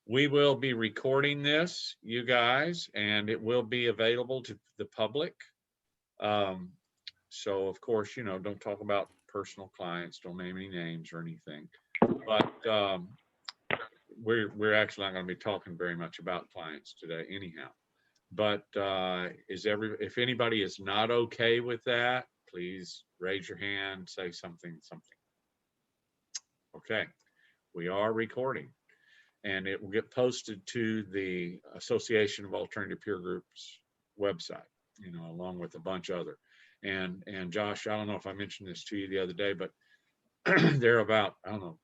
We will be recording this, you guys, and it will be available to the public. Um, so of course, don't talk about personal clients, don't name any names or anything. But we're actually not going to be talking very much about clients today, anyhow. But if anybody is not okay with that, please raise your hand, say something. Okay, we are recording, and it will get posted to the Association of Alternative Peer Groups website, along with a bunch other. And Josh, I don't know if I mentioned this to you the other day, but there are about, I don't know,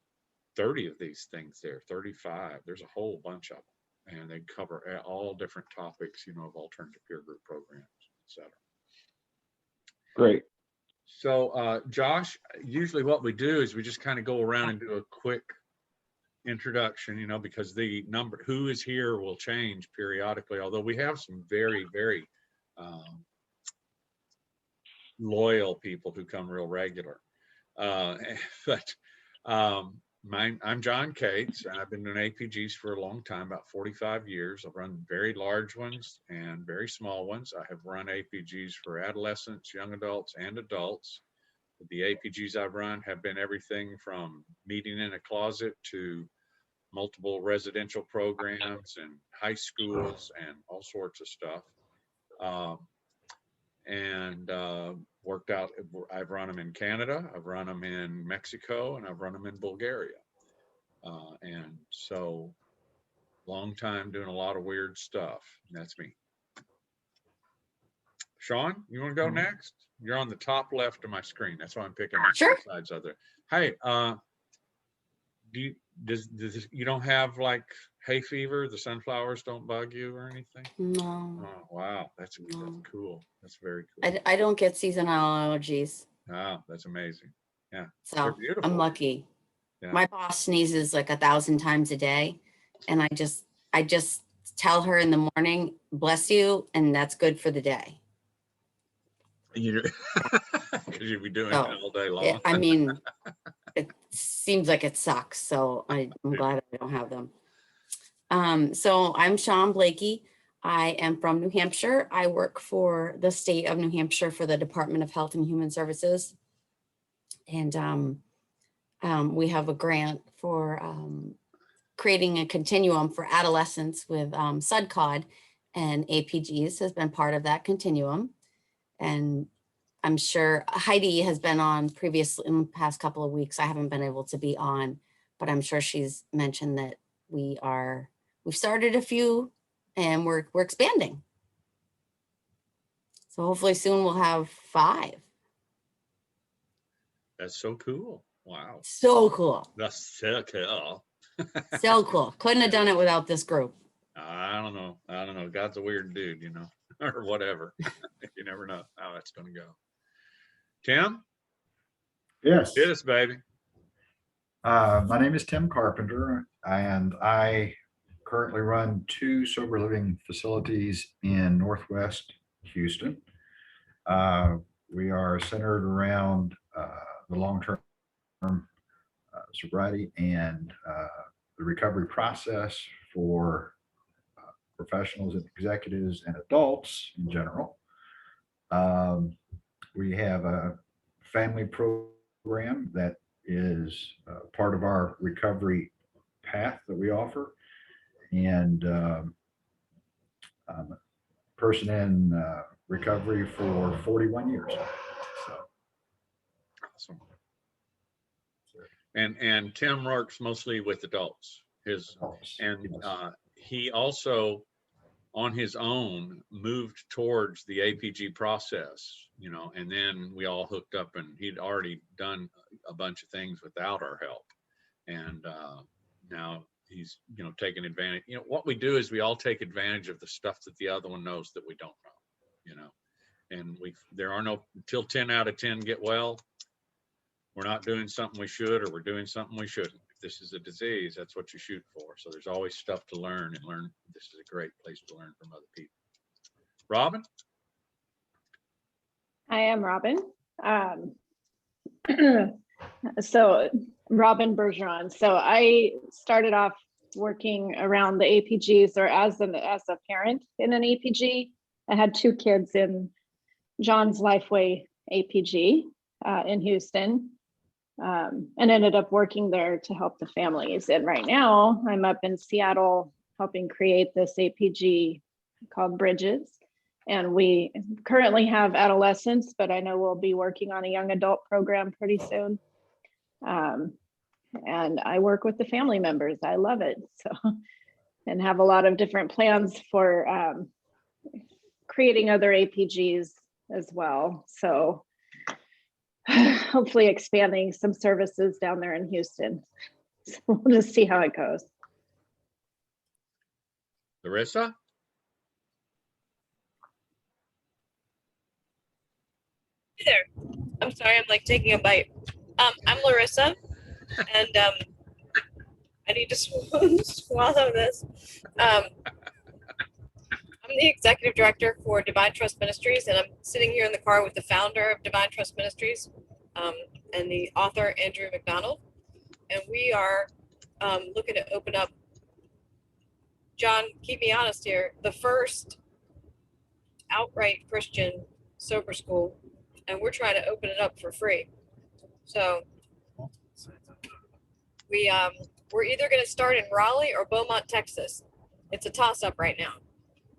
30 of these things there, 35. There's a whole bunch of them, and they cover all different topics, of alternative peer group programs, etc. Great. So, Josh, usually what we do is we just kind of go around and do a quick introduction, because the number who is here will change periodically, although we have some very, very loyal people who come real regular. But I'm John Cates, and I've been doing APGs for a long time, about 45 years. I've run very large ones and very small ones. I have run APGs for adolescents, young adults, and adults. The APGs I've run have been everything from meeting in a closet to multiple residential programs and high schools and all sorts of stuff. Worked out. I've run them in Canada, I've run them in Mexico, and I've run them in Bulgaria. And so, long time doing a lot of weird stuff. That's me. Sean, you want to go next? You're on the top left of my screen. That's why I'm picking Sure. sides out there. Hey, you don't have like hay fever? The sunflowers don't bug you or anything? No. Oh, wow, that's cool. That's very cool. I don't get seasonal allergies. Wow, that's amazing. Yeah. So beautiful. I'm lucky. Yeah. My boss sneezes like 1,000 times a day. And I just tell her in the morning, bless you, and that's good for the day. Because you'd be doing it all day long. I mean, it seems like it sucks. So I'm glad I don't have them. So I'm Sean Blakey. I am from New Hampshire. I work for the state of New Hampshire for the Department of Health and Human Services. And we have a grant for creating a continuum for adolescents with SUDCOD, and APGs has been part of that continuum. And I'm sure Heidi has been on previously in the past couple of weeks. I haven't been able to be on, but I'm sure she's mentioned that we've started a few and we're expanding. So hopefully soon we'll have 5. That's so cool. Wow. So cool. That's so cool. So cool. Couldn't have done it without this group. I don't know. God's a weird dude, or whatever. You never know how that's going to go. Tim? Yes. Hit us, baby. My name is Tim Carpenter, and I currently run 2 sober living facilities in Northwest Houston. We are centered around the long-term sobriety and the recovery process for professionals and executives and adults in general. We have a family program that is part of our recovery path that we offer. And I'm a person in recovery for 41 years. So. Awesome. And Tim works mostly with adults. He also, on his own, moved towards the APG process, and then we all hooked up, and he'd already done a bunch of things without our help. And now he's, taking advantage. What we do is we all take advantage of the stuff that the other one knows that we don't know, and there are no, until 10 out of 10 get well, we're not doing something we should, or we're doing something we shouldn't. If this is a disease, that's what you shoot for. So there's always stuff to learn, and this is a great place to learn from other people. Robin? I am Robin. So Robin Bergeron. So I started off working around the APGs, or as a parent in an APG. I had 2 kids in John's Lifeway APG in Houston, and ended up working there to help the families. And right now I'm up in Seattle helping create this APG called Bridges. And we currently have adolescents, but I know we'll be working on a young adult program pretty soon. And I work with the family members. I love it. So, and have a lot of different plans for creating other APGs as well. So hopefully expanding some services down there in Houston. So we'll just see how it goes. Larissa? Hey there. I'm sorry, I'm like taking a bite. I'm Larissa, and I need to swallow this. I'm the executive director for Divine Trust Ministries, and I'm sitting here in the car with the founder of Divine Trust Ministries and the author, Andrew McDonald. And we are looking to open up, John, keep me honest here, the first outright Christian sober school, and we're trying to open it up for free. So we're either going to start in Raleigh or Beaumont, Texas. It's a toss-up right now,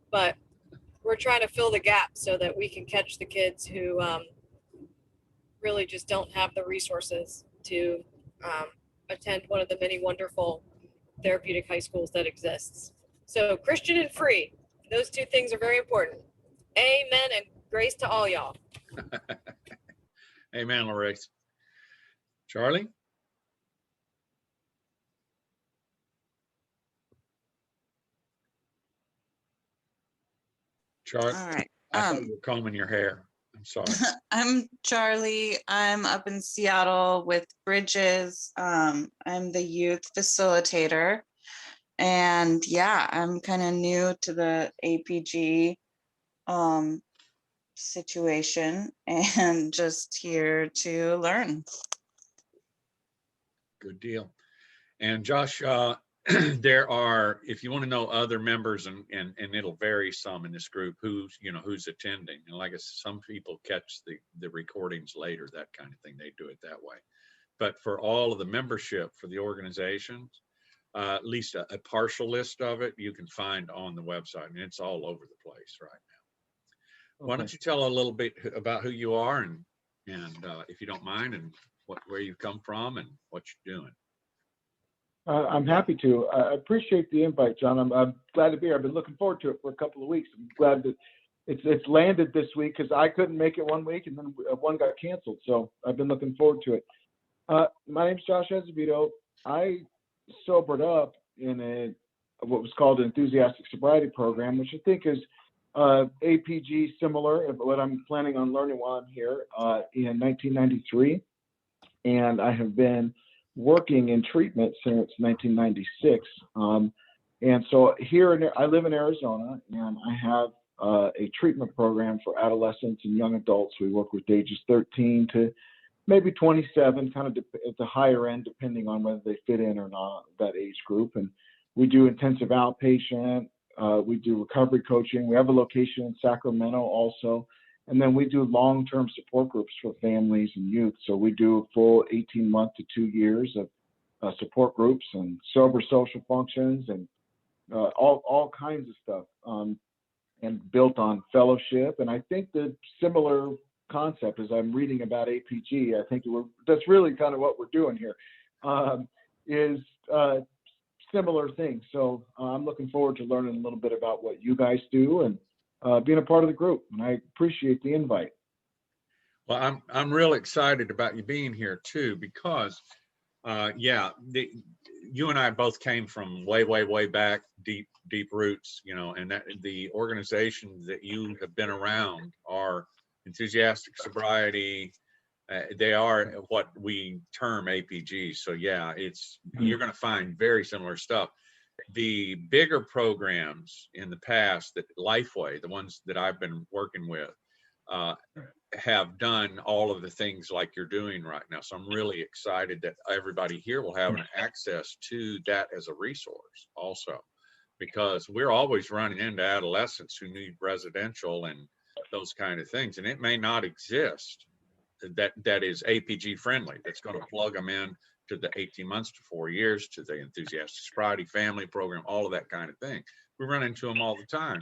but we're trying to fill the gap so that we can catch the kids who really just don't have the resources to attend one of the many wonderful therapeutic high schools that exists. So Christian and free, those 2 things are very important. Amen and grace to all y'all. Amen, Larissa. Charlie? Charlie, All right. I thought you were combing your hair. I'm sorry. I'm Charlie. I'm up in Seattle with Bridges. I'm the youth facilitator. And yeah, I'm kind of new to the APG situation and just here to learn. Good deal. And Josh, there are, if you want to know other members, and it'll vary some in this group, who's attending. And like I said, some people catch the recordings later, that kind of thing. They do it that way. But for all of the membership for the organizations, at least a partial list of it, you can find on the website, and it's all over the place right now. Why don't you tell a little bit about who you are, and if you don't mind, and where you've come from and what you're doing. I'm happy to. I appreciate the invite, John. I'm glad to be here. I've been looking forward to it for a couple of weeks. I'm glad that it's landed this week because I couldn't make it one week and then one got canceled. So I've been looking forward to it. My name's Josh Azevedo. I sobered up in what was called an enthusiastic sobriety program, which I think is APG similar, but what I'm planning on learning while I'm here, in 1993. And I have been working in treatment since 1996. And so here, I live in Arizona, and I have a treatment program for adolescents and young adults. We work with ages 13 to maybe 27, kind of at the higher end, depending on whether they fit in or not, that age group. And we do intensive outpatient, we do recovery coaching. We have a location in Sacramento also. And then we do long-term support groups for families and youth. So we do a full 18-month to 2 years of support groups and sober social functions and all kinds of stuff, and built on fellowship. And I think the similar concept, as I'm reading about APG, I think that's really kind of what we're doing here, is similar things. So I'm looking forward to learning a little bit about what you guys do and being a part of the group. And I appreciate the invite. Well, I'm real excited about you being here too, because you and I both came from way back, deep roots, and that the organizations that you have been around are enthusiastic sobriety. They are what we term APGs. So yeah, you're going to find very similar stuff. The bigger programs in the past, that Lifeway, the ones that I've been working with, have done all of the things like you're doing right now. So I'm really excited that everybody here will have an access to that as a resource also, because we're always running into adolescents who need residential and those kind of things. And it may not exist that is APG friendly, that's going to plug them in to the 18 months to 4 years, to the enthusiastic sobriety family program, all of that kind of thing. We run into them all the time.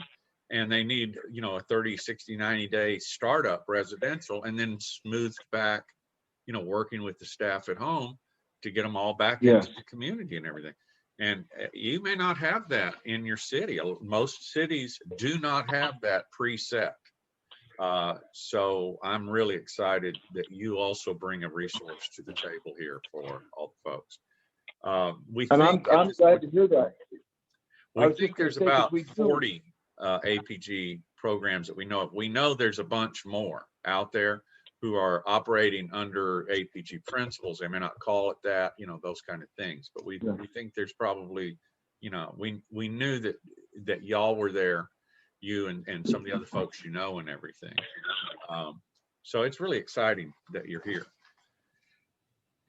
And they need, you know, a 30, 60, 90-day startup residential, and then smoothed back, you know, working with the staff at home to get them all back Yes. into the community and everything. And you may not have that in your city. Most cities do not have that preset. So I'm really excited that you also bring a resource to the table here for all the folks. And I'm glad to hear that. We think there's about 40 APG programs that we know of. We know there's a bunch more out there who are operating under APG principles. They may not call it that, you know, those kind of things, but we think there's probably, you know, we knew that y'all were there, you and some of the other folks, you know, and everything. So it's really exciting that you're here.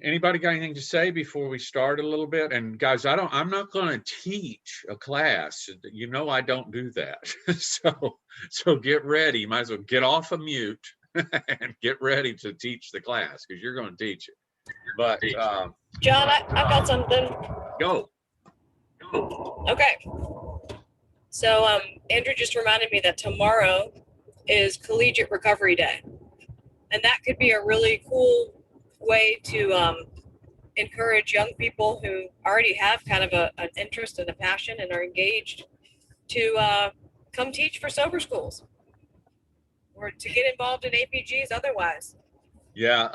Anybody got anything to say before we start a little bit? And guys, I'm not going to teach a class. You know, I don't do that. So get ready. You might as well get off of mute and get ready to teach the class, because you're going to teach it. But John, I've got something. Go. Okay. So Andrew just reminded me that tomorrow is Collegiate Recovery Day. And that could be a really cool way to encourage young people who already have kind of an interest and a passion and are engaged to come teach for sober schools or to get involved in APGs otherwise. Yeah,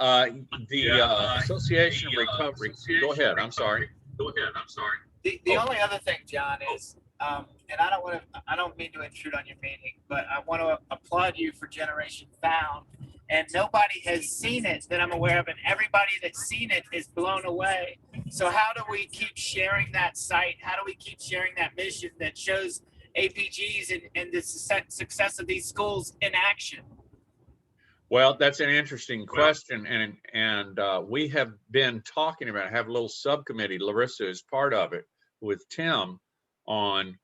the Association of Recovery. Go ahead. I'm sorry. The only other thing, John, is, and I don't mean to intrude on your meeting, but I want to applaud you for Generation Found. And nobody has seen it that I'm aware of, and everybody that's seen it is blown away. So how do we keep sharing that site? How do we keep sharing that mission that shows APGs and the success of these schools in action? Well, that's an interesting question, and we have been talking about, have a little subcommittee, Larissa is part of it, with Tim on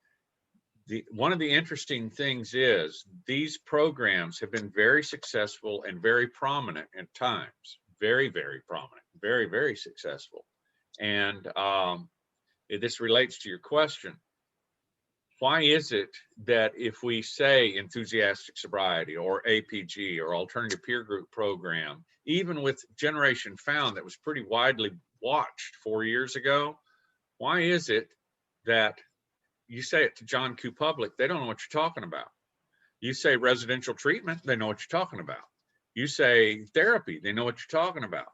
one of the interesting things is these programs have been very successful and very prominent at times, very, very prominent, very, very successful. And this relates to your question. Why is it that if we say enthusiastic sobriety or APG or alternative peer group program, even with Generation Found that was pretty widely watched 4 years ago, why is it that you say it to John Q. Public, they don't know what you're talking about. You say residential treatment, they know what you're talking about. You say therapy, they know what you're talking about.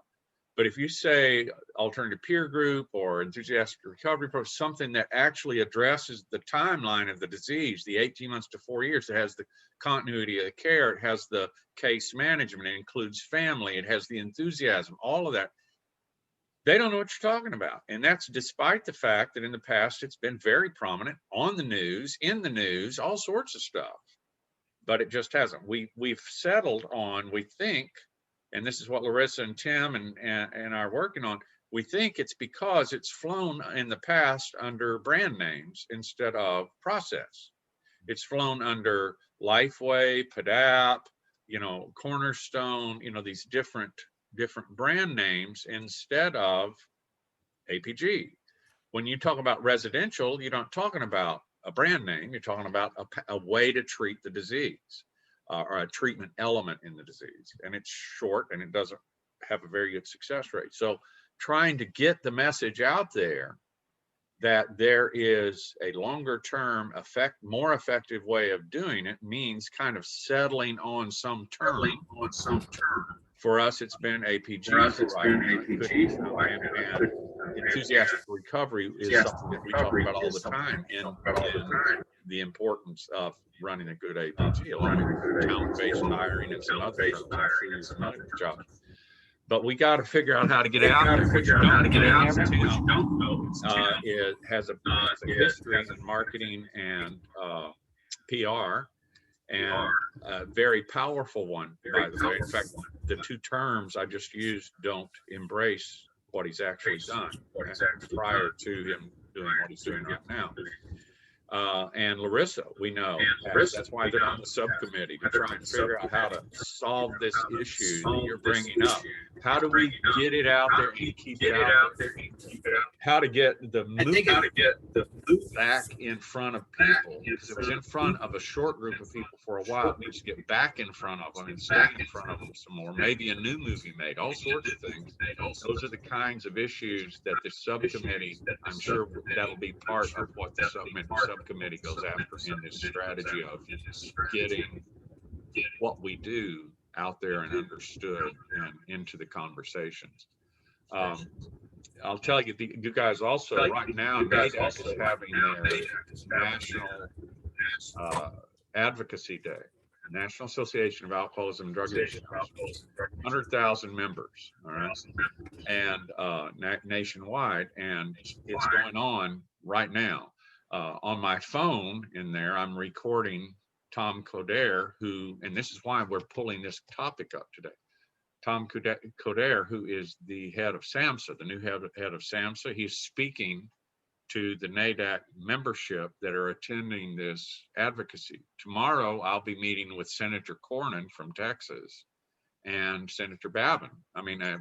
But if you say alternative peer group or enthusiastic recovery program, something that actually addresses the timeline of the disease, the 18 months to 4 years, it has the continuity of the care, it has the case management, it includes family, it has the enthusiasm, all of that. They don't know what you're talking about. And that's despite the fact that in the past, it's been very prominent on the news, in the news, all sorts of stuff, but it just hasn't. We've settled on, we think, and this is what Larissa and Tim and are working on, we think it's because it's flown in the past under brand names instead of process. It's flown under Lifeway, PADAP, you know, Cornerstone, you know, these different brand names instead of APG. When you talk about residential, you're not talking about a brand name, you're talking about a way to treat the disease or a treatment element in the disease. And it's short and it doesn't have a very good success rate. So trying to get the message out there that there is a longer term more effective way of doing it means kind of settling on some term. For us, it's been APG. And enthusiastic recovery is something that we talk about all the time in the importance of running a good APG, along with talent-based hiring and some other jobs. But we got to figure out how to get out there. What you don't know, it has a history in marketing and PR. and a very powerful one, by the way. In fact, the two terms I just used don't embrace what he's actually done prior to him doing what he's doing right now. And Larissa, we know, that's why they're on the subcommittee, to try and figure out how to solve this issue that you're bringing up. How do we get it out there and keep it out there? How to get the movement back in front of people, because it was in front of a short group of people for a while. It needs to get back in front of them and stay in front of them some more. Maybe a new movie made, all sorts of things. Those are the kinds of issues that the subcommittee, I'm sure that'll be part of what the subcommittee goes after in this strategy of getting what we do out there and understood and into the conversations. I'll tell you, you guys also, right now, NADAC is having their National Advocacy Day, National Association of Alcoholism and Drug Abuse, 100,000 members, all right, and nationwide, and it's going on right now. On my phone in there, I'm recording Tom Coder, who, and this is why we're pulling this topic up today. Tom Coder, who is the head of SAMHSA, the new head of SAMHSA, he's speaking to the NADAC membership that are attending this advocacy. Tomorrow, I'll be meeting with Senator Cornyn from Texas and Senator Babin.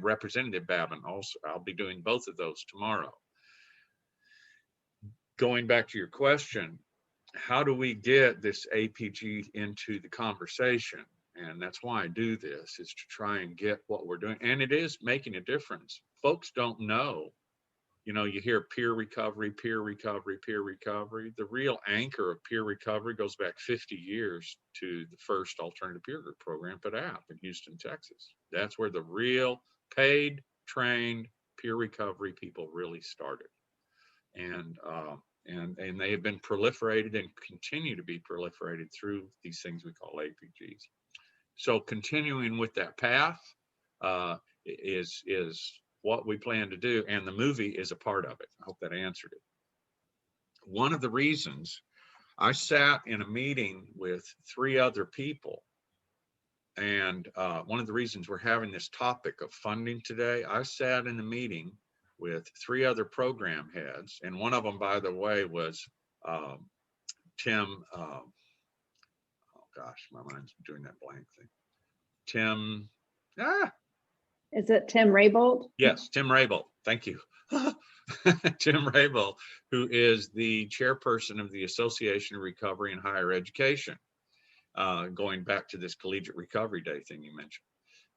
Representative Babin also. I'll be doing both of those tomorrow. Going back to your question, how do we get this APG into the conversation? And that's why I do this, is to try and get what we're doing. And it is making a difference. Folks don't know. You hear peer recovery, peer recovery, peer recovery. The real anchor of peer recovery goes back 50 years to the first alternative peer group program put out in Houston, Texas. That's where the real paid, trained peer recovery people really started. And they have been proliferated and continue to be proliferated through these things we call APGs. So continuing with that path is what we plan to do, and the movie is a part of it. I hope that answered it. One of the reasons I sat in a meeting with 3 other people, and one of the reasons we're having this topic of funding today, I sat in a meeting with 3 other program heads, and one of them, by the way, was Tim. Oh gosh, my mind's doing that blank thing. Tim. Is it Tim Raybold? Yes, Tim Raybold. Thank you. Tim Raybold, who is the chairperson of the Association of Recovery in Higher Education, going back to this Collegiate Recovery Day thing you mentioned.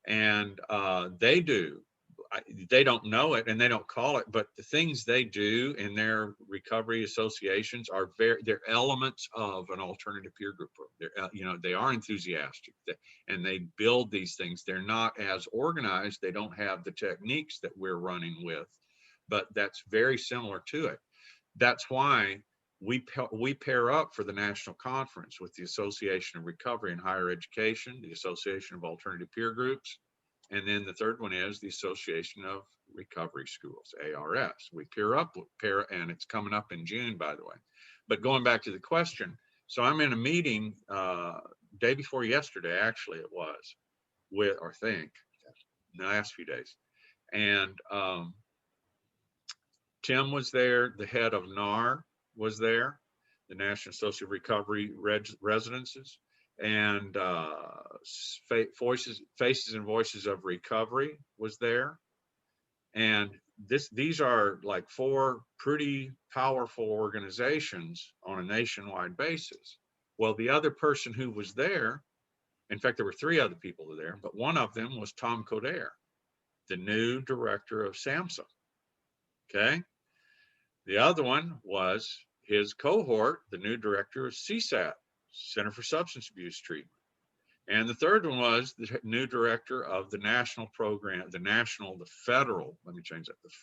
And they don't know it and they don't call it, but the things they do in their recovery associations are they're elements of an alternative peer group program. They are enthusiastic and they build these things. They're not as organized. They don't have the techniques that we're running with, but that's very similar to it. That's why we pair up for the national conference with the Association of Recovery in Higher Education, the Association of Alternative Peer Groups, and then the third one is the Association of Recovery Schools, ARS. We pair up, and it's coming up in June, by the way. But going back to the question, so I'm in a meeting day before yesterday, actually it was, the last few days. And Tim was there, the head of NAR was there, the National Association of Recovery Residences, and Faces and Voices of Recovery was there. And these are like 4 pretty powerful organizations on a nationwide basis. Well, the other person who was there, in fact, there were 3 other people there, but one of them was Tom Coder, the new director of SAMHSA. Okay. The other one was his cohort, the new director of CSAT, Center for Substance Abuse Treatment. And the third one was the new director of the national program, the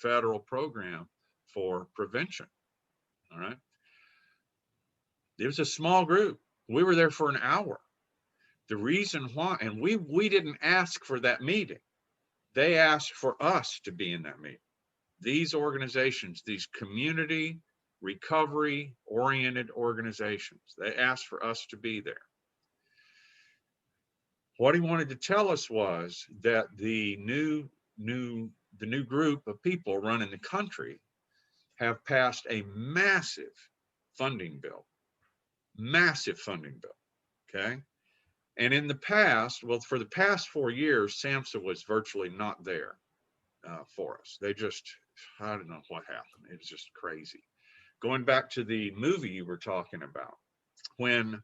federal program for prevention. All right. It was a small group. We were there for an hour. The reason why, and we didn't ask for that meeting. They asked for us to be in that meeting. These organizations, these community recovery oriented organizations, they asked for us to be there. What he wanted to tell us was that the new group of people running the country have passed a massive funding bill, okay? And in the past, well, for the past 4 years, SAMHSA was virtually not there for us. They just, I don't know what happened. It was just crazy. Going back to the movie you were talking about, when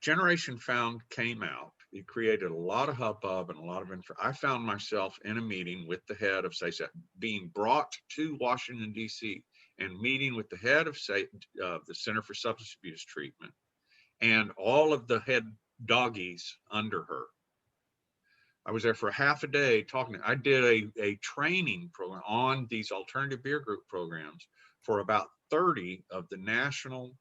Generation Found came out, it created a lot of hubbub and a lot of info. I found myself in a meeting with the head of SASAT, being brought to Washington, D.C., and meeting with the head of the Center for Substance Abuse Treatment and all of the head doggies under her. I was there for half a day talking. I did a training program on these alternative beer group programs for about 30 of the national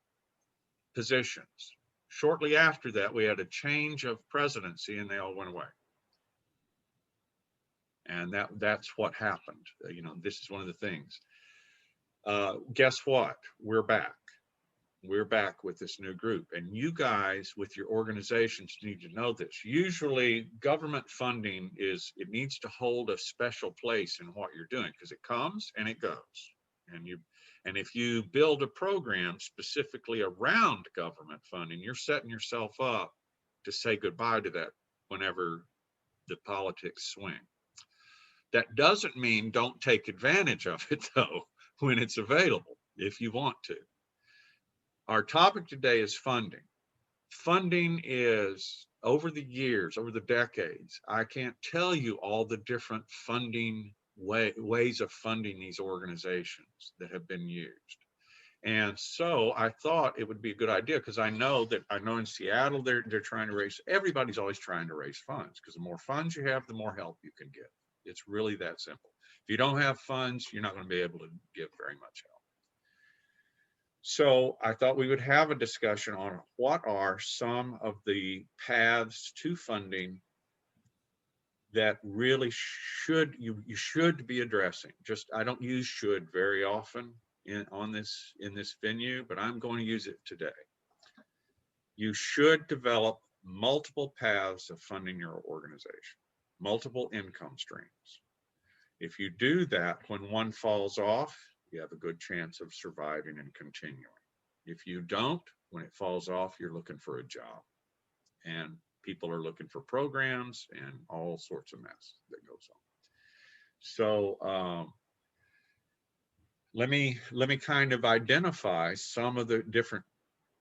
positions. Shortly after that, we had a change of presidency and they all went away. And that's what happened. You know, this is one of the things. Guess what? We're back. We're back with this new group. And you guys with your organizations need to know this. Usually government funding it needs to hold a special place in what you're doing because it comes and it goes. And if you build a program specifically around government funding, you're setting yourself up to say goodbye to that whenever the politics swing. That doesn't mean don't take advantage of it though, when it's available, if you want to. Our topic today is funding. Funding is, over the years, over the decades, I can't tell you all the different funding ways of funding these organizations that have been used. And so I thought it would be a good idea because I know in Seattle, they're trying to raise, everybody's always trying to raise funds because the more funds you have, the more help you can give. It's really that simple. If you don't have funds, you're not going to be able to give very much help. So I thought we would have a discussion on what are some of the paths to funding that really you should be addressing. Just, I don't use should very often in this venue, but I'm going to use it today. You should develop multiple paths of funding your organization, multiple income streams. If you do that, when one falls off, you have a good chance of surviving and continuing. If you don't, when it falls off, you're looking for a job. And people are looking for programs and all sorts of mess that goes on. So let me kind of identify some of the different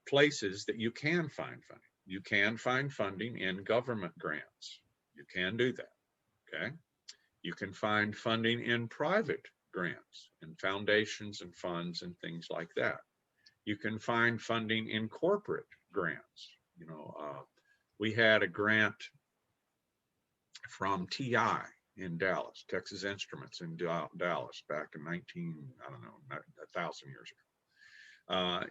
places that you can find funding. You can find funding in government grants. You can do that, okay? You can find funding in private grants and foundations and funds and things like that. You can find funding in corporate grants. You know, we had a grant from TI in Dallas, Texas Instruments in Dallas back in 1,000 years ago.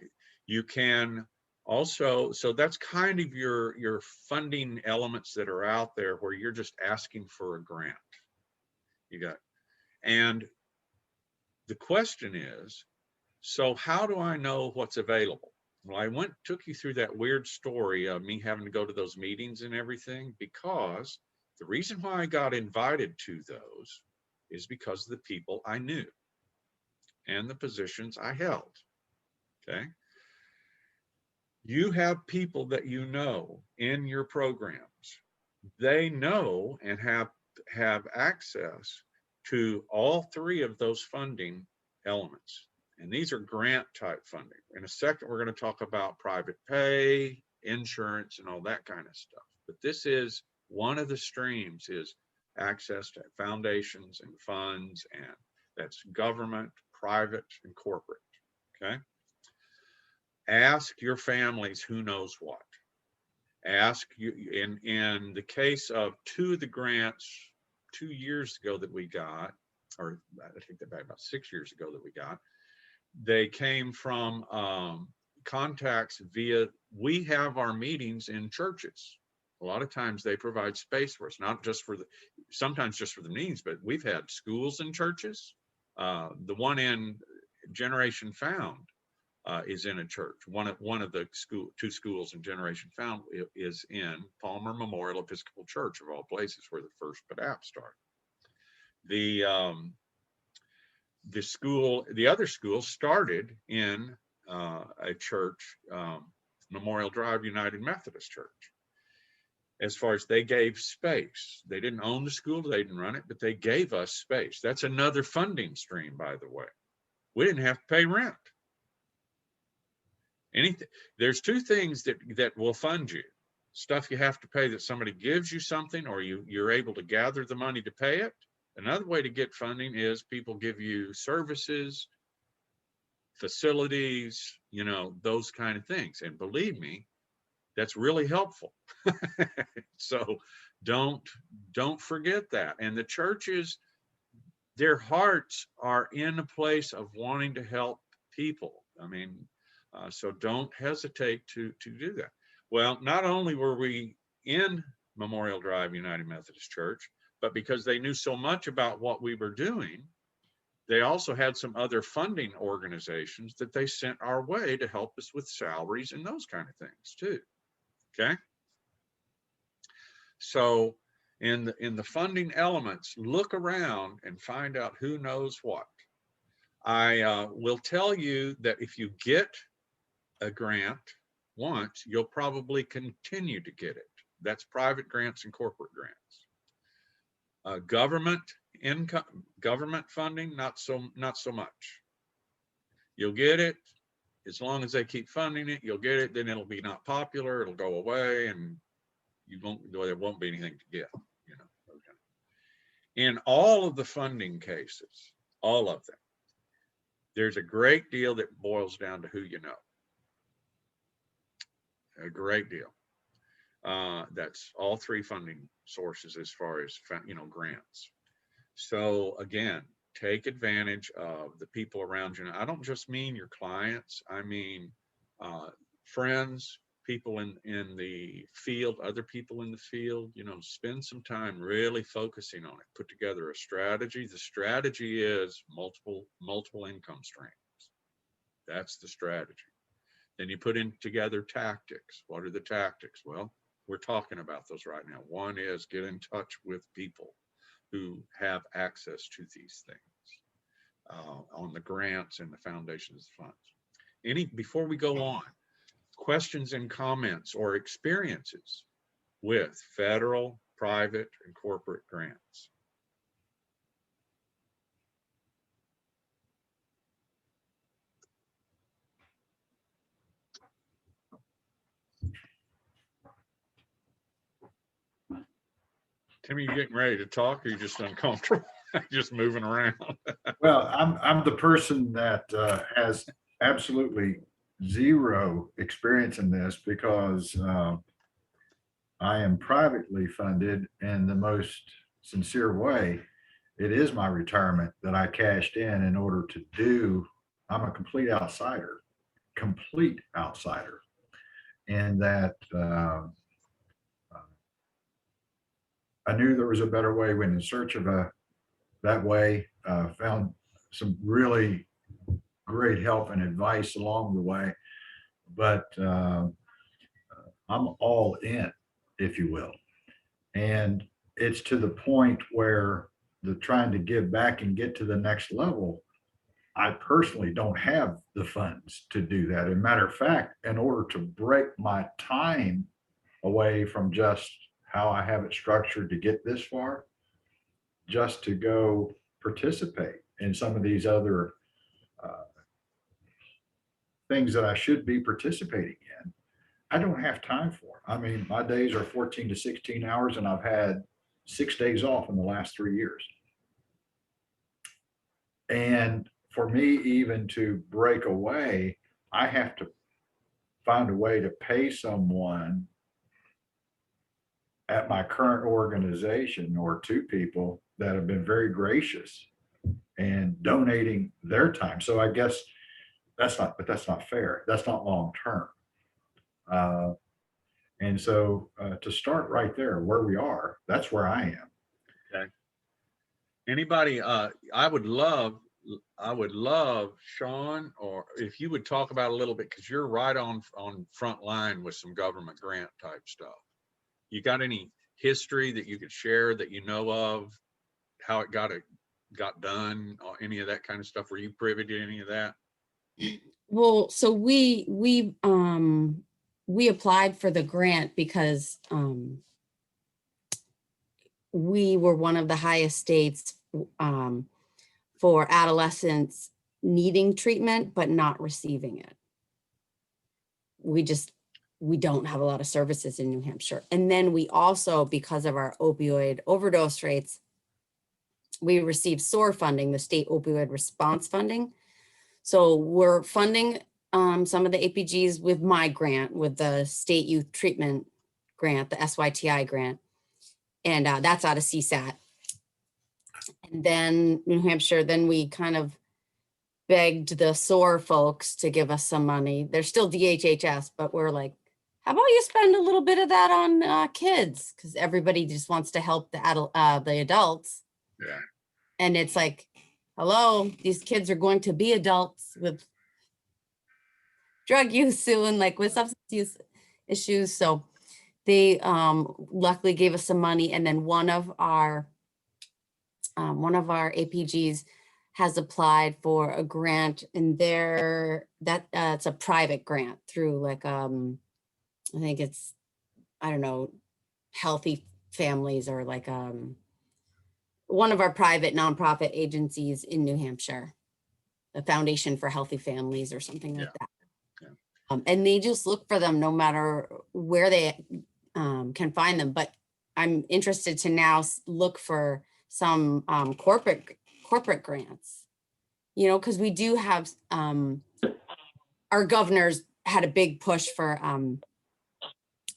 You can also, so that's kind of your funding elements that are out there where you're just asking for a grant. You got, and the question is, so how do I know what's available? Well, I took you through that weird story of me having to go to those meetings and everything, because the reason why I got invited to those is because of the people I knew and the positions I held, okay? You have people that you know in your programs. They know and have access to all three of those funding elements. And these are grant type funding. In a second, we're going to talk about private pay, insurance, and all that kind of stuff. But this is one of the streams, is access to foundations and funds, and that's government, private, and corporate, okay? Ask your families who knows what. Ask you, in the case of two of the grants 2 years ago that we got, or I take that back, about 6 years ago that we got, they came from contacts via, we have our meetings in churches. A lot of times they provide space for us, not just for sometimes just for the meetings, but we've had schools and churches. The one in Generation Found, is in a church. One of the two schools in Generation Found is in Palmer Memorial Episcopal Church, of all places, where the first PDAP started. The other school started in a church, Memorial Drive United Methodist Church. As far as they gave space, they didn't own the school, they didn't run it, but they gave us space. That's another funding stream, by the way. We didn't have to pay rent. Anything. There's two things that will fund you. Stuff you have to pay, that somebody gives you something, or you're able to gather the money to pay it. Another way to get funding is people give you services, facilities, those kind of things. And believe me, that's really helpful. So don't forget that. And the churches, their hearts are in a place of wanting to help people. I mean, so don't hesitate to do that. Well, not only were we in Memorial Drive United Methodist Church, but because they knew so much about what we were doing, they also had some other funding organizations that they sent our way to help us with salaries and those kind of things too. Okay. So in the funding elements, look around and find out who knows what. I will tell you that if you get a grant once, you'll probably continue to get it. That's private grants and corporate grants. Government funding, not so much. You'll get it as long as they keep funding it. You'll get it. Then it'll be not popular. It'll go away, and there won't be anything to get. In all of the funding cases, all of them, there's a great deal that boils down to who you know. A great deal. That's all three funding sources as far as grants. So again, take advantage of the people around you. And I don't just mean your clients. I mean friends, people in the field, other people in the field. Spend some time really focusing on it. Put together a strategy. The strategy is multiple income streams. That's the strategy. Then you put in together tactics. What are the tactics? Well, we're talking about those right now. One is get in touch with people who have access to these things on the grants and the foundations funds. Before we go on, questions and comments or experiences with federal, private, and corporate grants? Timmy, you getting ready to talk, or are you just uncomfortable? Just moving around? Well, I'm the person that has absolutely zero experience in this, because I am privately funded in the most sincere way. It is my retirement that I cashed in order to do. I'm a complete outsider, and that I knew there was a better way. Went in search of that way, found some really great help and advice along the way, but I'm all in, if you will. And it's to the point where the trying to give back and get to the next level, I personally don't have the funds to do that. As a matter of fact, in order to break my time away from just how I have it structured to get this far, just to go participate in some of these other things that I should be participating in, I don't have time for. I mean, my days are 14 to 16 hours, and I've had 6 days off in the last 3 years. And for me, even to break away, I have to find a way to pay someone at my current organization, or 2 people that have been very gracious and donating their time. So I guess that's not fair. That's not long term. And so to start right there where we are, that's where I am. Okay. Anybody, I would love I would love, Sean, or if you would talk about a little bit, because you're right on front line with some government grant type stuff. You got any history that you could share that you know of, how it got done, or any of that kind of stuff? Were you privy to any of that? Well, so we applied for the grant because we were one of the highest states for adolescents needing treatment but not receiving it. We don't have a lot of services in New Hampshire. And then we also, because of our opioid overdose rates, we receive SOAR funding, the state opioid response funding. So we're funding some of the APGs with my grant, with the state youth treatment grant, the SYTI grant. And that's out of CSAT. And then New Hampshire, then we kind of begged the SOAR folks to give us some money. They're still DHHS, but we're like, how about you spend a little bit of that on kids? Because everybody just wants to help the adults. Yeah. And it's like, hello, these kids are going to be adults with drug use soon, like with substance use issues. So they luckily gave us some money. And then one of our APGs has applied for a grant, and it's a private grant through like I think it's, I don't know, Healthy Families, or like one of our private nonprofit agencies in New Hampshire, the Foundation for Healthy Families or something like that. Yeah. And they just look for them no matter where they can find them. But I'm interested to now look for some corporate grants, because we do have our governor's had a big push for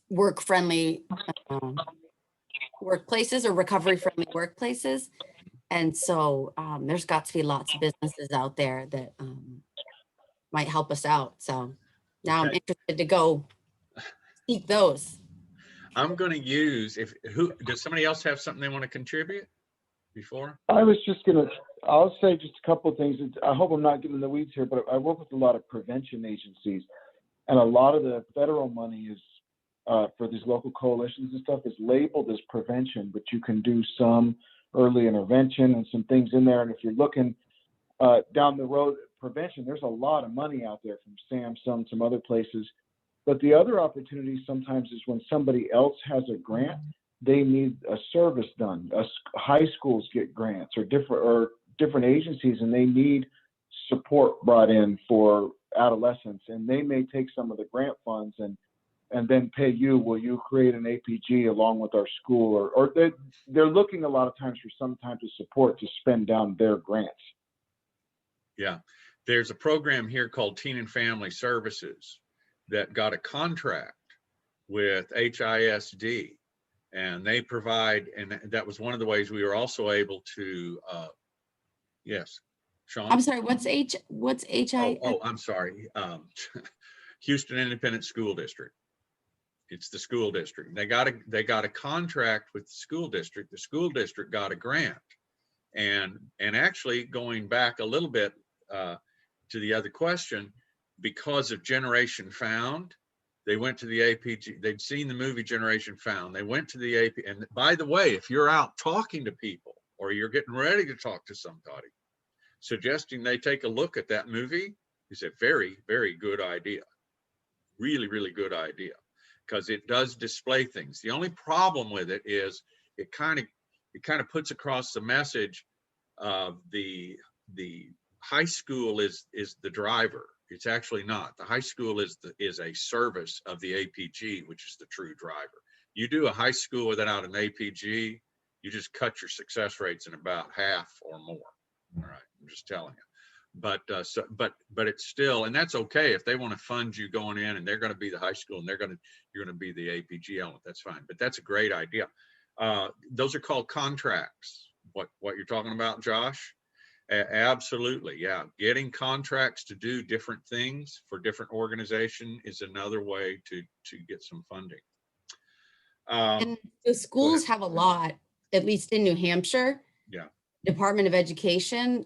work-friendly workplaces, or recovery-friendly workplaces. And so there's got to be lots of businesses out there that might help us out. So now I'm interested to go seek those. I'm going to use, does somebody else have something they want to contribute before? I'll say just a couple of things. I hope I'm not getting in the weeds here, but I work with a lot of prevention agencies, and a lot of the federal money is for these local coalitions and stuff is labeled as prevention, but you can do some early intervention and some things in there. And if you're looking down the road, prevention, there's a lot of money out there from Samsung, some other places. But the other opportunity sometimes is when somebody else has a grant, they need a service done. High schools get grants, or different agencies, and they need support brought in for adolescents, and they may take some of the grant funds and then pay you. Will you create an APG along with our school? Or they're looking a lot of times for some type of support to spend down their grants. Yeah, there's a program here called Teen and Family Services that got a contract with HISD, and they provide, and that was one of the ways we were also able to, yes, Sean? I'm sorry, what's HI? Oh, I'm sorry. Houston Independent School District. It's the school district. They got a contract with the school district. The school district got a grant, and actually going back a little bit to the other question, because of Generation Found, they went to the APG. They'd seen the movie Generation Found. They went to the AP. And by the way, if you're out talking to people, or you're getting ready to talk to somebody, suggesting they take a look at that movie is a very, very good idea. Really, really good idea, because it does display things. The only problem with it is it kind of puts across the message of the high school is the driver. It's actually not. The high school is a service of the APG, which is the true driver. You do a high school without an APG, you just cut your success rates in about half or more. All right, I'm just telling you. But it's still, and that's okay if they want to fund you going in, and they're going to be the high school, and you're going to be the APG element. That's fine. But that's a great idea. Those are called contracts. What you're talking about, Josh? Absolutely, yeah. Getting contracts to do different things for different organization is another way to get some funding. And the schools have a lot, at least in New Hampshire. Yeah. Department of Education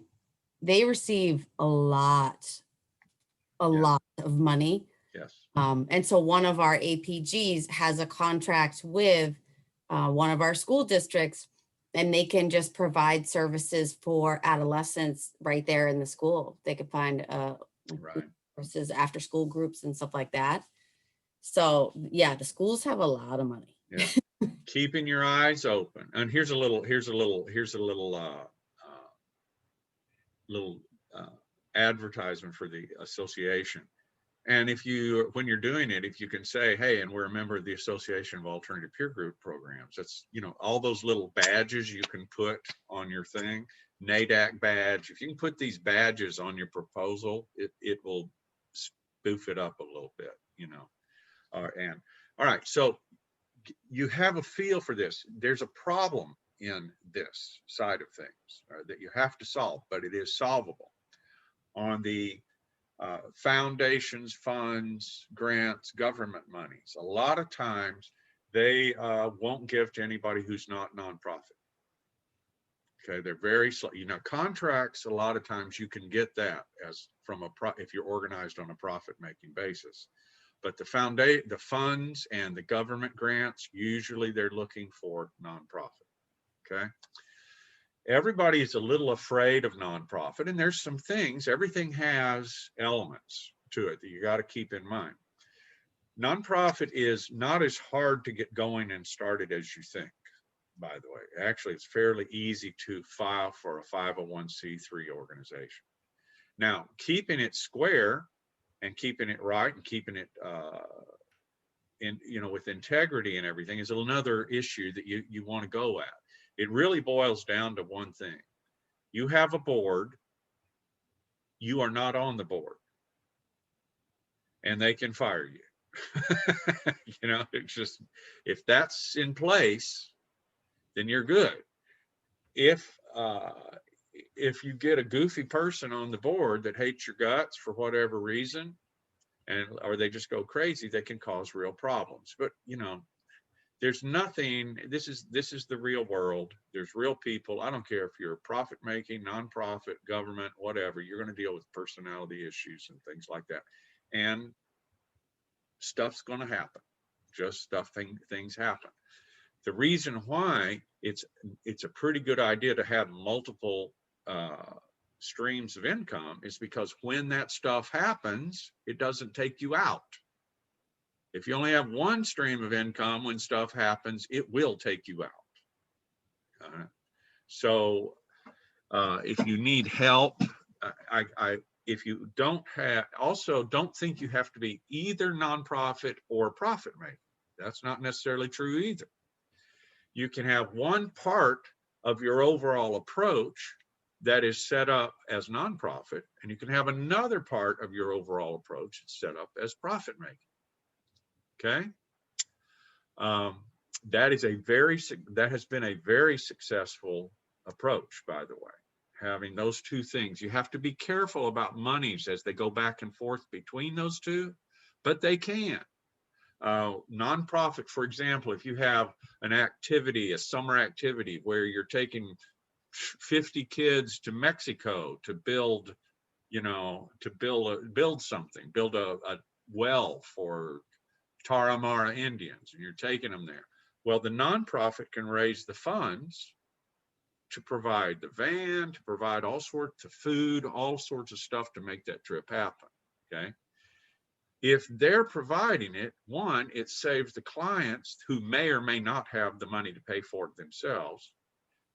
they receive a lot of money. Yes. And so one of our APGs has a contract with one of our school districts, and they can just provide services for adolescents right there in the school. They could find Right. services, after school groups and stuff like that. So yeah, the schools have a lot of money. Yeah. Keeping your eyes open. And here's a little advertisement for the association. And if you, when you're doing it, if you can say, hey, and we're a member of the Association of Alternative Peer Group Programs, that's, you know, all those little badges you can put on your thing, NADAC badge. If you can put these badges on your proposal, it will spoof it up a little bit, you know. And all right, so you have a feel for this. There's a problem in this side of things that you have to solve, but it is solvable. On the foundations, funds, grants, government monies, a lot of times they won't give to anybody who's not nonprofit. Okay, they're very slow. You know, contracts, a lot of times you can get that as from if you're organized on a profit-making basis. But the funds and the government grants, usually they're looking for nonprofit. Okay. Everybody is a little afraid of nonprofit, and there's some things, everything has elements to it that you got to keep in mind. Nonprofit is not as hard to get going and started as you think, by the way. Actually, it's fairly easy to file for a 501c3 organization. Now, keeping it square and keeping it right and keeping it in, you know, with integrity and everything is another issue that you want to go at. It really boils down to one thing. You have a board, you are not on the board, and they can fire you. You know, it's just, if that's in place, then you're good. If you get a goofy person on the board that hates your guts for whatever reason, or they just go crazy, they can cause real problems. But, you know, there's nothing, this is the real world. There's real people. I don't care if you're profit making, nonprofit, government, whatever, you're going to deal with personality issues and things like that. And stuff's going to happen. Just things happen. The reason why it's a pretty good idea to have multiple streams of income is because when that stuff happens, it doesn't take you out. If you only have one stream of income, when stuff happens, it will take you out. So if you need help, if you don't have, also don't think you have to be either nonprofit or profit making. That's not necessarily true either. You can have one part of your overall approach that is set up as nonprofit, and you can have another part of your overall approach set up as profit making. Okay. That has been a very successful approach, by the way, having those two things. You have to be careful about monies as they go back and forth between those two, but they can. Nonprofit, for example, if you have an activity, a summer activity where you're taking 50 kids to Mexico to build, you know, to build something, build a well for Tarahumara Indians, and you're taking them there. Well, the nonprofit can raise the funds to provide the van, to provide all sorts of food, all sorts of stuff to make that trip happen. Okay. If they're providing it, one, it saves the clients who may or may not have the money to pay for it themselves.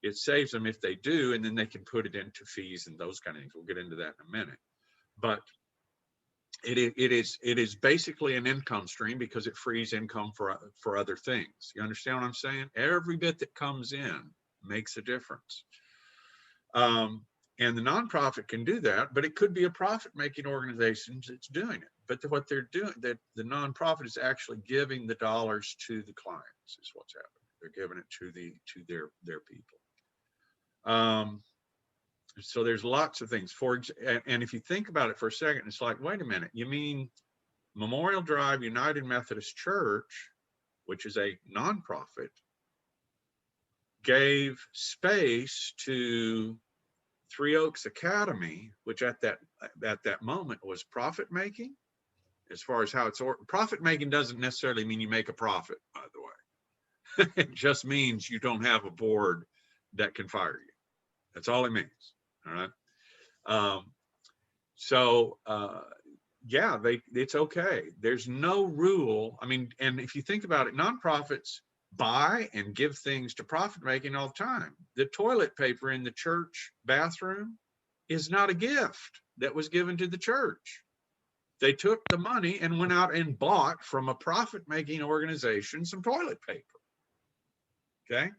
It saves them if they do, and then they can put it into fees and those kind of things. We'll get into that in a minute. But it is basically an income stream because it frees income for other things. You understand what I'm saying? Every bit that comes in makes a difference. And the nonprofit can do that, but it could be a profit-making organization that's doing it. But what they're doing, that the nonprofit is actually giving the dollars to the clients, is what's happening. They're giving it to their people. So there's lots of things. And if you think about it for a second, it's like, wait a minute, you mean Memorial Drive United Methodist Church, which is a nonprofit, gave space to Three Oaks Academy, which at that moment was profit making, as far as how it's profit making doesn't necessarily mean you make a profit, by the way. It just means you don't have a board that can fire you. That's all it means. All right. Yeah, it's okay. There's no rule. I mean, and if you think about it, nonprofits buy and give things to profit making all the time. The toilet paper in the church bathroom is not a gift that was given to the church. They took the money and went out and bought from a profit making organization some toilet paper. Okay.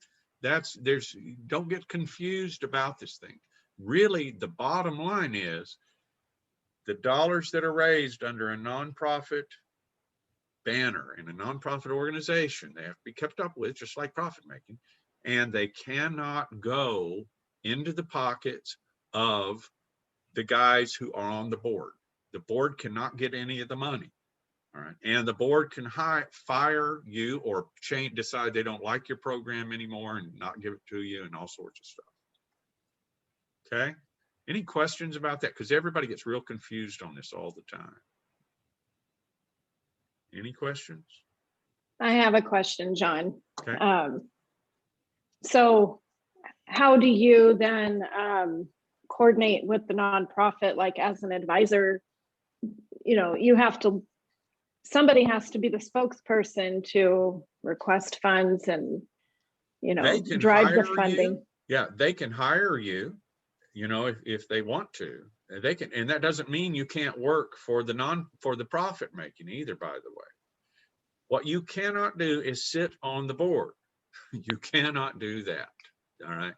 Don't get confused about this thing. Really, the bottom line is the dollars that are raised under a nonprofit banner in a nonprofit organization, they have to be kept up with, just like profit making, and they cannot go into the pockets of the guys who are on the board. The board cannot get any of the money. All right. And the board can fire you or decide they don't like your program anymore and not give it to you and all sorts of stuff. Okay. Any questions about that? Because everybody gets real confused on this all the time. Any questions? I have a question, John. Okay. So how do you then coordinate with the nonprofit, like as an advisor? You know, somebody has to be the spokesperson to request funds and, you know, drive the funding. Yeah, they can hire you, you know, if they want to. They can, and that doesn't mean you can't work for the profit making either, by the way. What you cannot do is sit on the board. You cannot do that. All right.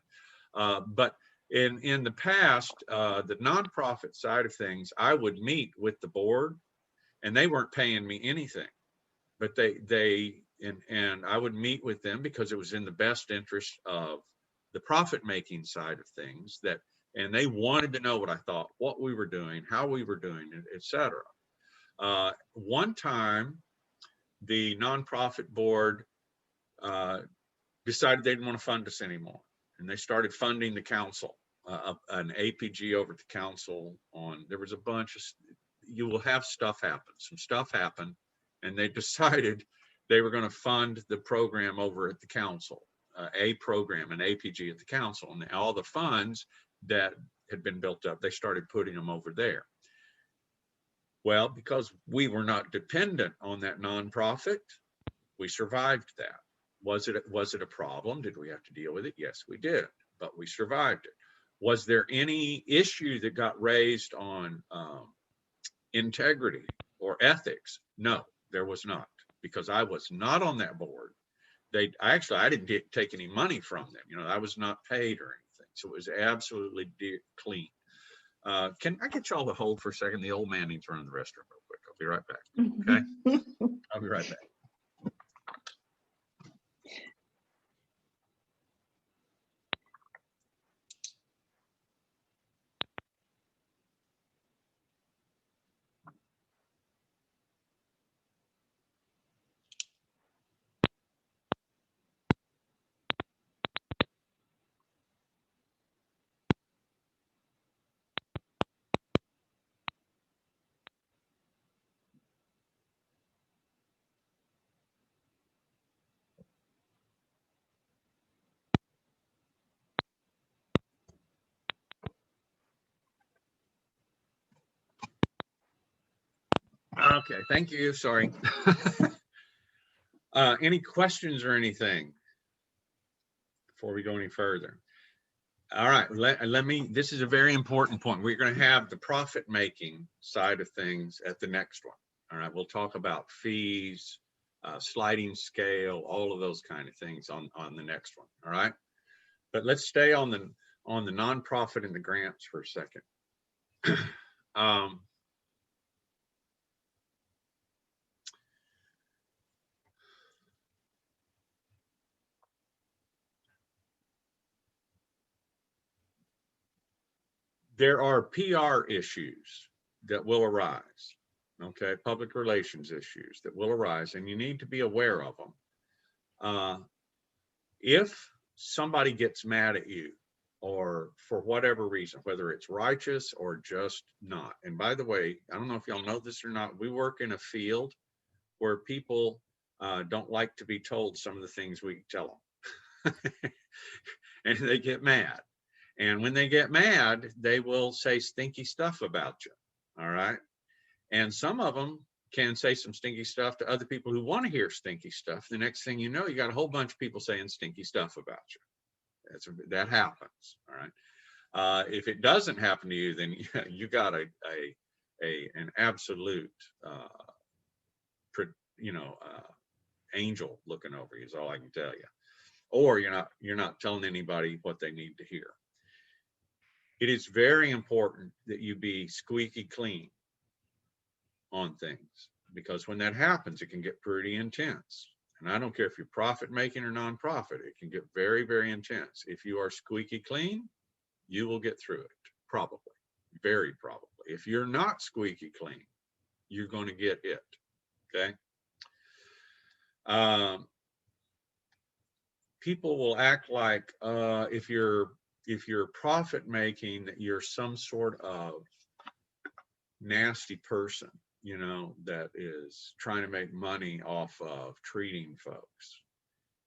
But in the past, the nonprofit side of things, I would meet with the board, and they weren't paying me anything, but and I would meet with them because it was in the best interest of the profit making side of things, and they wanted to know what I thought, what we were doing, how we were doing it, etc. One time, the nonprofit board decided they didn't want to fund us anymore, and they started funding the council, an APG over at the council. There was a bunch of, you will have stuff happen. Some stuff happened, and they decided they were going to fund the program over at the council, a program, an APG at the council, and all the funds that had been built up, they started putting them over there. Well, because we were not dependent on that nonprofit, we survived that. Was it a problem? Did we have to deal with it? Yes, we did, but we survived it. Was there any issue that got raised on integrity or ethics? No, there was not, because I was not on that board. I didn't take any money from them. You know, I was not paid or anything. So it was absolutely clean. Can I get y'all to hold for a second? The old man needs to run to the restroom real quick. I'll be right back. Okay. I'll be right back. Okay, thank you. Sorry. Any questions or anything before we go any further? All right, this is a very important point. We're going to have the profit making side of things at the next one. All right, we'll talk about fees, sliding scale, all of those kind of things on the next one. All right, but let's stay on the nonprofit and the grants for a second. There are PR issues that will arise, okay? Public relations issues that will arise, and you need to be aware of them. If somebody gets mad at you or for whatever reason, whether it's righteous or just not. And by the way, I don't know if y'all know this or not, we work in a field where people don't like to be told some of the things we tell them. And they get mad. And when they get mad, they will say stinky stuff about you. All right. And some of them can say some stinky stuff to other people who want to hear stinky stuff. The next thing you know, you got a whole bunch of people saying stinky stuff about you. That happens. All right. If it doesn't happen to you, then you got an absolute, angel looking over you is all I can tell you. Or you're not telling anybody what they need to hear. It is very important that you be squeaky clean on things, because when that happens, it can get pretty intense. And I don't care if you're profit making or nonprofit, it can get very, very intense. If you are squeaky clean, you will get through it, probably, very probably. If you're not squeaky clean, you're going to get it. Okay. People will act like if you're profit making, you're some sort of nasty person, that is trying to make money off of treating folks.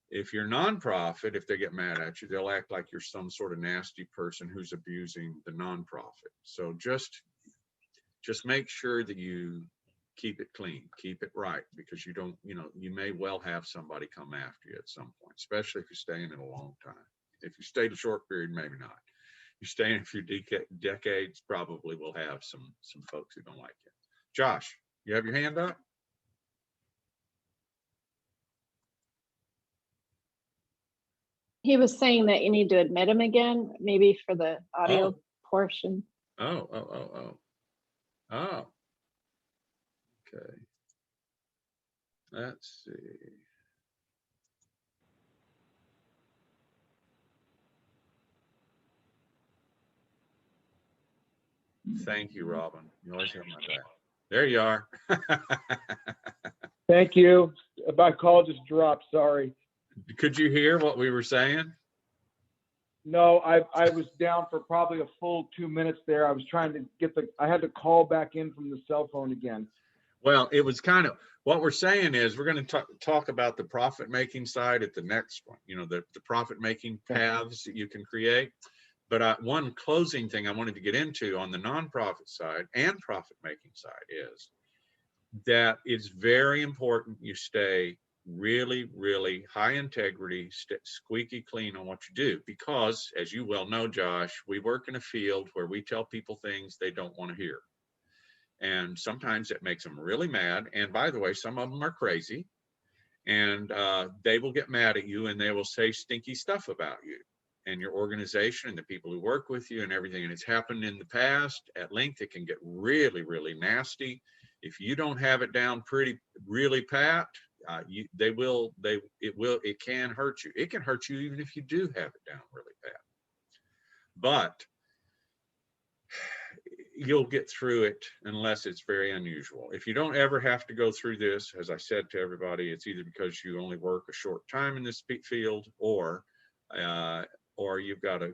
If you're nonprofit, if they get mad at you, they'll act like you're some sort of nasty person who's abusing the nonprofit. So just make sure that you keep it clean, keep it right, because you don't, you may well have somebody come after you at some point, especially if you're staying in a long time. If you stayed a short period, maybe not. You stay in a few decades, probably will have some folks who don't like you. Josh, you have your hand up? He was saying that you need to admit him again, maybe for the audio portion. Oh. Okay. Let's see. Thank you, Robin. You always have my back. There you are. Thank you. My call just dropped, sorry. Could you hear what we were saying? No, I was down for probably a full 2 minutes there. I was trying to I had to call back in from the cell phone again. Well, it was kind of, what we're saying is we're going to talk about the profit-making side at the next one, the profit-making paths that you can create. But one closing thing I wanted to get into on the nonprofit side and profit-making side is that it's very important you stay really, really high integrity, squeaky clean on what you do. Because, as you well know, Josh, we work in a field where we tell people things they don't want to hear. And sometimes it makes them really mad. And by the way, some of them are crazy. And they will get mad at you and they will say stinky stuff about you and your organization and the people who work with you and everything. And it's happened in the past at length. It can get really, really nasty. If you don't have it down really pat, it can hurt you. It can hurt you even if you do have it down really pat. But you'll get through it unless it's very unusual. If you don't ever have to go through this, as I said to everybody, it's either because you only work a short time in this field, or you've got a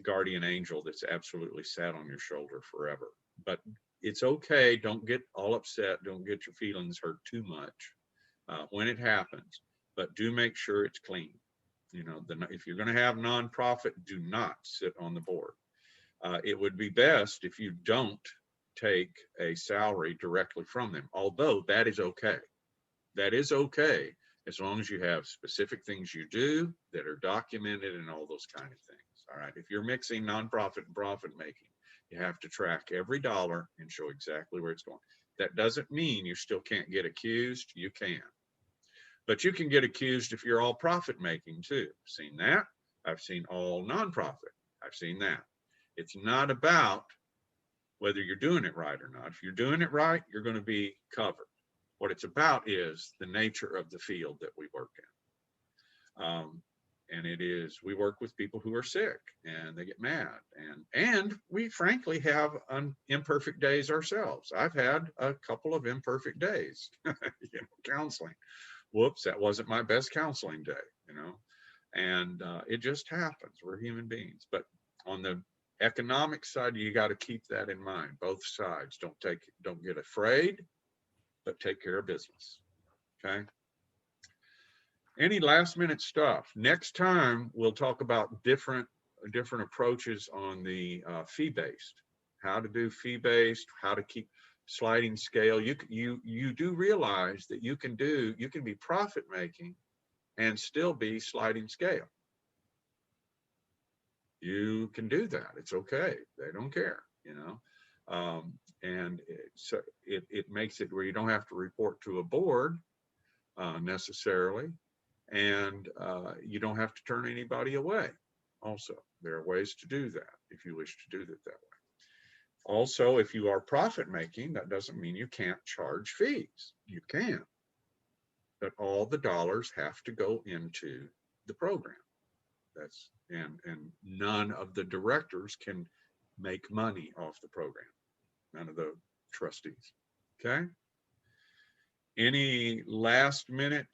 guardian angel that's absolutely sat on your shoulder forever. But it's okay. Don't get all upset. Don't get your feelings hurt too much when it happens. But do make sure it's clean. If you're going to have nonprofit, do not sit on the board. It would be best if you don't take a salary directly from them, although that is okay. That is okay, as long as you have specific things you do that are documented and all those kind of things. All right. If you're mixing nonprofit and profit making, you have to track every dollar and show exactly where it's going. That doesn't mean you still can't get accused. You can. But you can get accused if you're all profit making too. Seen that? I've seen all nonprofit. I've seen that. It's not about whether you're doing it right or not. If you're doing it right, you're going to be covered. What it's about is the nature of the field that we work in. And it is, we work with people who are sick and they get mad. And we frankly have imperfect days ourselves. I've had a couple of imperfect days, counseling. Whoops, that wasn't my best counseling day, and it just happens. We're human beings. But on the economic side, you got to keep that in mind. Both sides. Don't get afraid, but take care of business. Okay. Any last minute stuff? Next time we'll talk about different approaches on the fee-based, how to do fee-based, how to keep sliding scale. You do realize that you can be profit making and still be sliding scale. You can do that. It's okay. They don't care, you know. And so it makes it where you don't have to report to a board necessarily, and you don't have to turn anybody away. Also, there are ways to do that if you wish to do it that way. Also, if you are profit making, that doesn't mean you can't charge fees. You can, but all the dollars have to go into the program. That's and none of the directors can make money off the program. None of the trustees. Okay. Any last minute?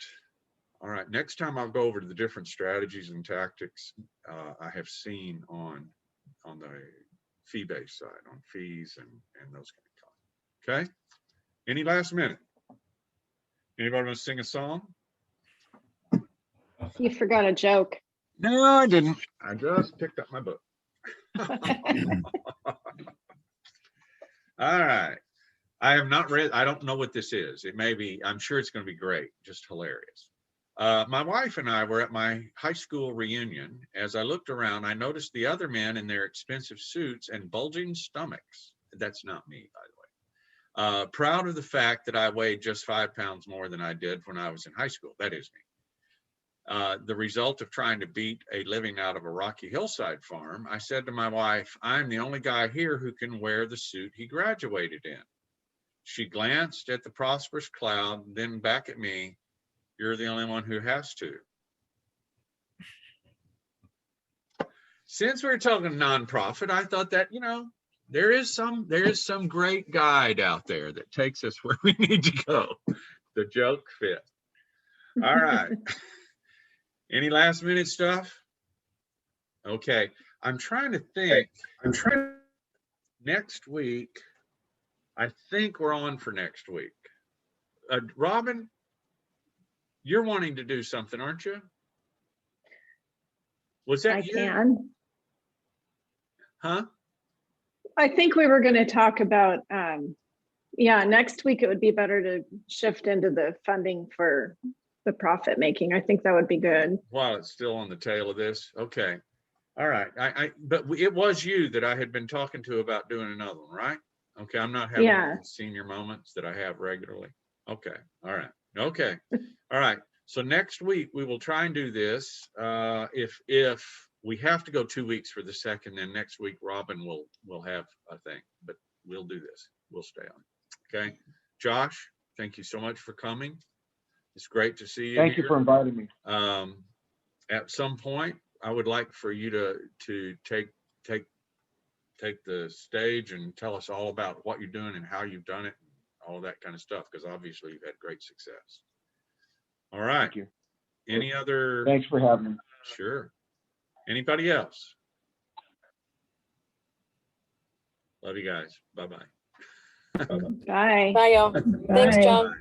All right, next time I'll go over to the different strategies and tactics I have seen on the fee-based side, on fees and those kind of costs. Okay. Any last minute? Anybody want to sing a song? You forgot a joke. No, I didn't. I just picked up my book. All right. I have not read, I don't know what this is. It may be, I'm sure it's going to be great, just hilarious. My wife and I were at my high school reunion. As I looked around, I noticed the other men in their expensive suits and bulging stomachs. That's not me, by the way. Proud of the fact that I weighed just 5 pounds more than I did when I was in high school. That is me. The result of trying to beat a living out of a rocky hillside farm, I said to my wife, I'm the only guy here who can wear the suit he graduated in. She glanced at the prosperous cloud, then back at me. You're the only one who has to. Since we're talking nonprofit, I thought that, you know, there is some great guide out there that takes us where we need to go. The joke fit. All right. Any last minute stuff? Okay. I'm trying to think. Next week, I think we're on for next week. Robin, you're wanting to do something, aren't you? Was that I you? can. Huh? I think we were going to talk about, yeah, next week it would be better to shift into the funding for the profit making. I think that would be good. While it's still on the tail of this. Okay. All right. But it was you that I had been talking to about doing another one, right? Okay. I'm not having these senior moments that I have regularly. Okay. All right. Okay. All right. So next week we will try and do this. If we have to go 2 weeks for the second, then next week Robin will have a thing, but we'll do this. We'll stay on. Okay. Josh, thank you so much for coming. It's great to see you. Thank you for inviting me. At some point, I would like for you to take the stage and tell us all about what you're doing and how you've done it, and all that kind of stuff, because obviously you've had great success. All right. Thank you. Any other? Thanks for having me. Sure. Anybody else? Love you guys. Bye-bye. Bye. Bye, y'all. Thanks, Bye. John.